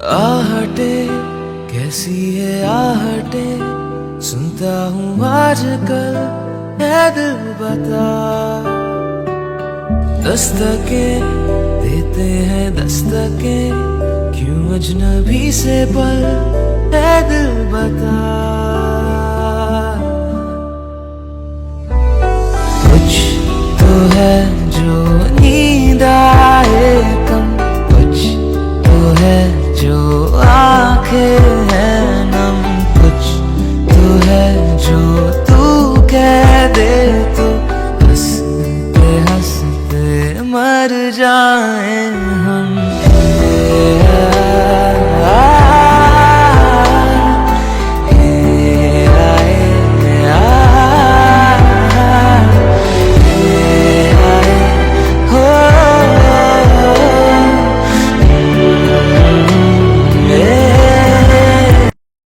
आहटे कैसी है आहटे, सुनता हूँ आजकल है दिल बता। दस्तके देते हैं दस्तके, क्यों अजनबी से पल है दिल बता। कुछ तो है जो नींद आए कम, कुछ तो है जो आंखें हैं नम, कुछ तो है जो तू कह दे तो हंसते हंसते मर जाएं।